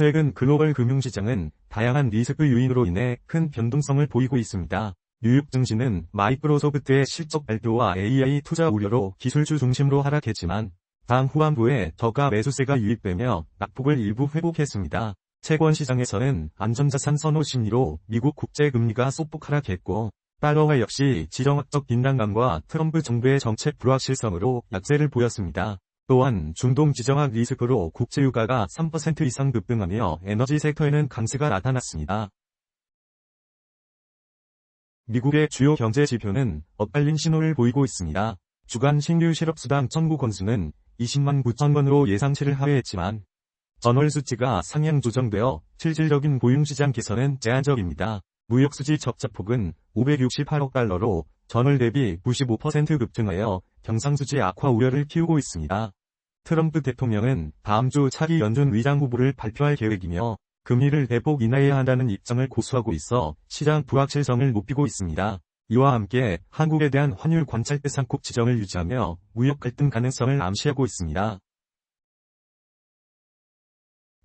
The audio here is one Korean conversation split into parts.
최근 글로벌 금융시장은 다양한 리스크 요인으로 인해 큰 변동성을 보이고 있습니다. 뉴욕 증시는 마이크로소프트의 실적 발표와 AI 투자 우려로 기술주 중심으로 하락했지만 당 후반부에 저가 매수세가 유입되며 낙폭을 일부 회복했습니다. 채권 시장에서는 안전자산 선호 심리로 미국 국제금리가 소폭 하락했고 달러화 역시 지정학적 긴장감과 트럼프 정부의 정책 불확실성으로 약세를 보였습니다. 또한 중동 지정학 리스크로 국제유가가 3% 이상 급등하며 에너지 섹터에는 강세가 나타났습니다. 미국의 주요 경제 지표는 엇갈린 신호를 보이고 있습니다. 주간 신규 실업수당 청구 건수는 20만 9천 건으로 예상치를 하회했지만 전월 수치가 상향 조정되어 실질적인 고용시장 개선은 제한적입니다. 무역수지 적자폭은 568억 달러로 전월 대비 95% 급증하여 경상수지 악화 우려를 키우고 있습니다. 트럼프 대통령은 다음 주 차기 연준 의장 후보를 발표할 계획이며 금리를 대폭 인하해야 한다는 입장을 고수하고 있어 시장 불확실성을 높이고 있습니다. 이와 함께 한국에 대한 환율 관찰대 상콕 지정을 유지하며 무역 갈등 가능성을 암시하고 있습니다.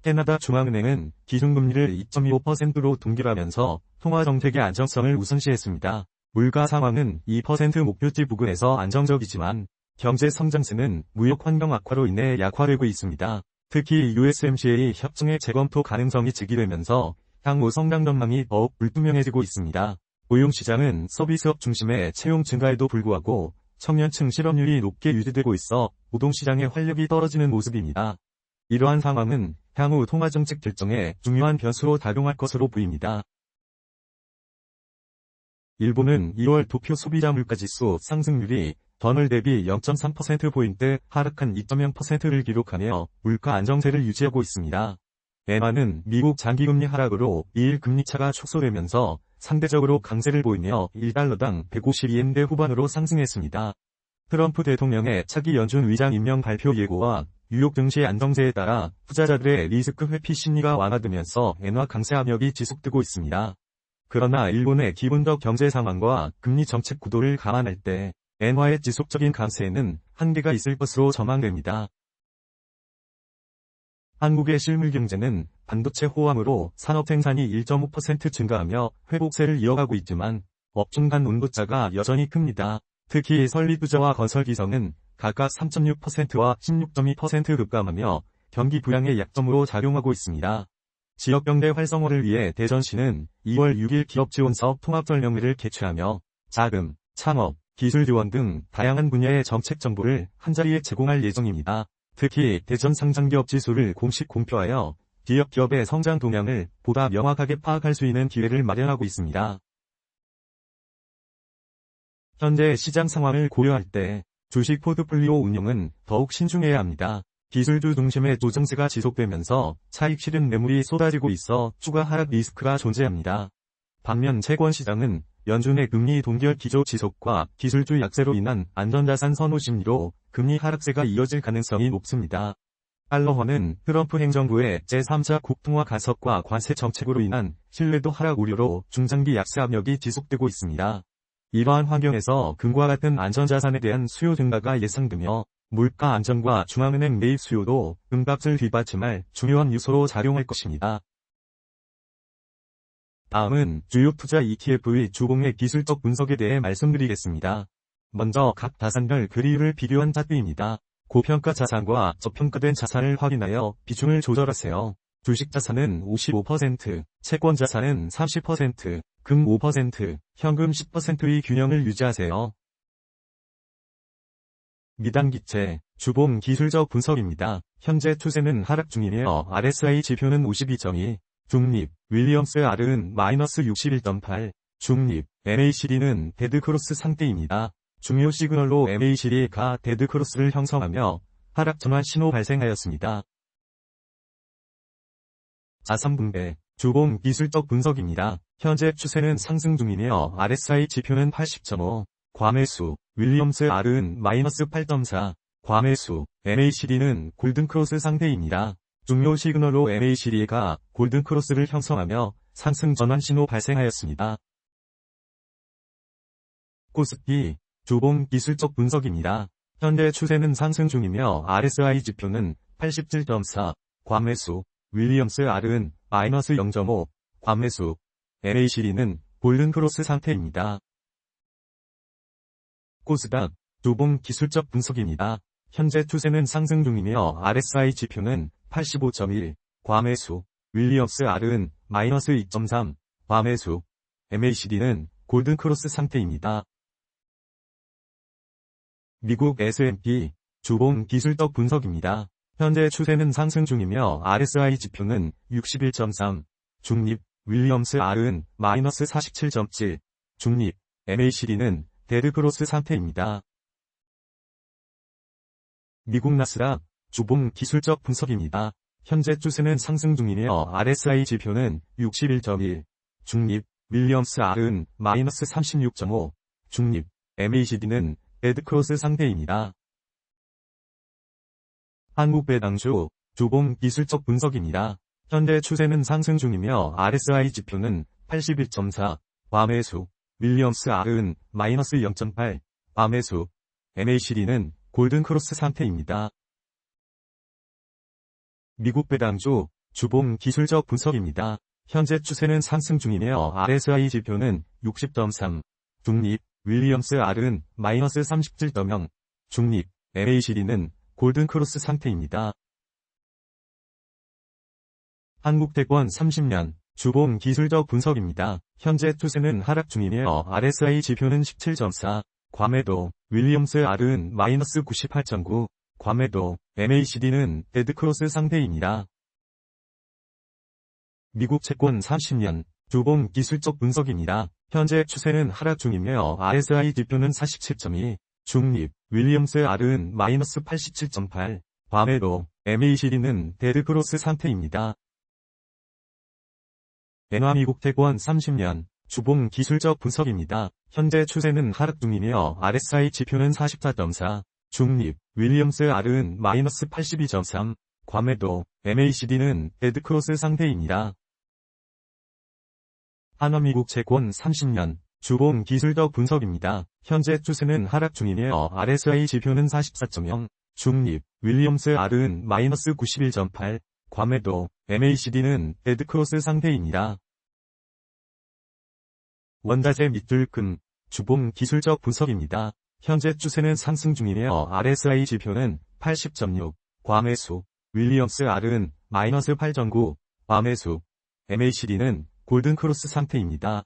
캐나다 중앙은행은 기준금리를 2.25%로 동결하면서 통화정책의 안정성을 우선시했습니다. 물가 상황은 2% 목표치 부근에서 안정적이지만 경제 성장세는 무역 환경 악화로 인해 약화되고 있습니다. 특히 USMCA 협정의 재검토 가능성이 제기되면서 향후 성장 전망이 더욱 불투명해지고 있습니다. 고용시장은 서비스업 중심의 채용 증가에도 불구하고 청년층 실업률이 높게 유지되고 있어 노동시장의 활력이 떨어지는 모습입니다. 이러한 상황은 향후 통화정책 결정에 중요한 변수로 작용할 것으로 보입니다. 일본은 2월 도쿄 소비자 물가지수 상승률이 전월 대비 0.3%포인트 하락한 2.0%를 기록하며 물가 안정세를 유지하고 있습니다. 엔화는 미국 장기금리 하락으로 미일 금리차가 축소되면서 상대적으로 강세를 보이며 1달러당 152엔대 후반으로 상승했습니다. 트럼프 대통령의 차기 연준 의장 임명 발표 예고와 뉴욕 증시 안정세에 따라 투자자들의 리스크 회피 심리가 완화되면서 엔화 강세 압력이 지속되고 있습니다. 그러나 일본의 기본적 경제 상황과 금리 정책 구도를 감안할 때 엔화의 지속적인 강세에는 한계가 있을 것으로 전망됩니다. 한국의 실물 경제는 반도체 호황으로 산업 생산이 1.5% 증가하며 회복세를 이어가고 있지만 업종 간 온도차가 여전히 큽니다. 특히 설비투자와 건설기성은 각각 3.6%와 16.2% 급감하며 경기 부양의 약점으로 작용하고 있습니다. 지역경제 활성화를 위해 대전시는 2월 6일 기업지원사업 통합설명회를 개최하며 자금, 창업, 기술 지원 등 다양한 분야의 정책 정보를 한자리에 제공할 예정입니다. 특히 대전 상장기업 지수를 공식 공표하여 지역 기업의 성장 동향을 보다 명확하게 파악할 수 있는 기회를 마련하고 있습니다. 현재 시장 상황을 고려할 때 주식 포트폴리오 운용은 더욱 신중해야 합니다. 기술주 중심의 조정세가 지속되면서 차익 실현 매물이 쏟아지고 있어 추가 하락 리스크가 존재합니다. 반면 채권 시장은 연준의 금리 동결 기조 지속과 기술주 약세로 인한 안전자산 선호 심리로 금리 하락세가 이어질 가능성이 높습니다. 달러화는 트럼프 행정부의 제3자 국통화 가속과 관세 정책으로 인한 신뢰도 하락 우려로 중장기 약세 압력이 지속되고 있습니다. 이러한 환경에서 금과 같은 안전자산에 대한 수요 증가가 예상되며 물가 안정과 중앙은행 매입 수요도 금값을 뒷받침할 중요한 요소로 작용할 것입니다. 다음은 주요 투자 ETF의 주봉의 기술적 분석에 대해 말씀드리겠습니다. 먼저 각 자산별 그리유를 비교한 차트입니다. 고평가 자산과 저평가된 자산을 확인하여 비중을 조절하세요. 주식 자산은 55%, 채권 자산은 30%, 금 5%, 현금 10%의 균형을 유지하세요. 미단기채, 주봉 기술적 분석입니다. 현재 추세는 하락 중이며 RSI 지표는 52.2, 중립, 윌리엄스 R은 마이너스 61.8, 중립, MACD는 데드크로스 상태입니다. 중요 시그널로 MACD가 데드크로스를 형성하며 하락 전환 신호 발생하였습니다. 자산 분배, 주봉 기술적 분석입니다. 현재 추세는 상승 중이며 RSI 지표는 80.5, 과매수, 윌리엄스 R은 마이너스 8.4, 과매수, MACD는 골든크로스 상태입니다. 중요 시그널로 MACD가 골든크로스를 형성하며 상승 전환 신호 발생하였습니다. 코스피, 주봉 기술적 분석입니다. 현재 추세는 상승 중이며 RSI 지표는 87.4, 과매수, 윌리엄스 R은 마이너스 0.5, 과매수, MACD는 골든크로스 상태입니다. 코스닥, 주봉 기술적 분석입니다. 현재 추세는 상승 중이며 RSI 지표는 85.1, 과매수, 윌리엄스 R은 마이너스 2.3, 과매수, MACD는 골든크로스 상태입니다. 미국 S&P, 주봉 기술적 분석입니다. 현재 추세는 상승 중이며 RSI 지표는 61.3, 중립, 윌리엄스 R은 마이너스 47.7, 중립, MACD는 데드크로스 상태입니다. 미국 나스닥, 주봉 기술적 분석입니다. 현재 추세는 상승 중이며 RSI 지표는 61.1, 중립, 윌리엄스 R은 마이너스 36.5, 중립, MACD는 데드크로스 상태입니다. 한국배당주, 주봉 기술적 분석입니다. 현재 추세는 상승 중이며 RSI 지표는 81.4, 과매수, 윌리엄스 R은 마이너스 0.8, 과매수, MACD는 골든크로스 상태입니다. 미국 배당주, 주봉 기술적 분석입니다. 현재 추세는 상승 중이며 RSI 지표는 60.3, 중립, 윌리엄스 R은 마이너스 37.0, 중립, MACD는 골든크로스 상태입니다. 한국태권 30년, 주봉 기술적 분석입니다. 현재 추세는 하락 중이며 RSI 지표는 17.4, 과매도, 윌리엄스 R은 마이너스 98.9, 과매도, MACD는 데드크로스 상태입니다. 미국 채권 30년, 주봉 기술적 분석입니다. 현재 추세는 하락 중이며 RSI 지표는 47.2, 중립, 윌리엄스 R은 마이너스 87.8, 과매도, MACD는 데드크로스 상태입니다. 엔화 미국 채권 30년, 주봉 기술적 분석입니다. 현재 추세는 하락 중이며 RSI 지표는 44.4, 중립, 윌리엄스 R은 마이너스 82.3, 과매도, MACD는 데드크로스 상태입니다. 한화 미국 채권 30년, 주봉 기술적 분석입니다. 현재 추세는 하락 중이며 RSI 지표는 44.0, 중립, 윌리엄스 R은 마이너스 91.8, 과매도, MACD는 데드크로스 상태입니다. 원자재 밑줄 금, 주봉 기술적 분석입니다. 현재 추세는 상승 중이며 RSI 지표는 80.6, 과매수, 윌리엄스 R은 마이너스 8.9, 과매수, MACD는 골든크로스 상태입니다.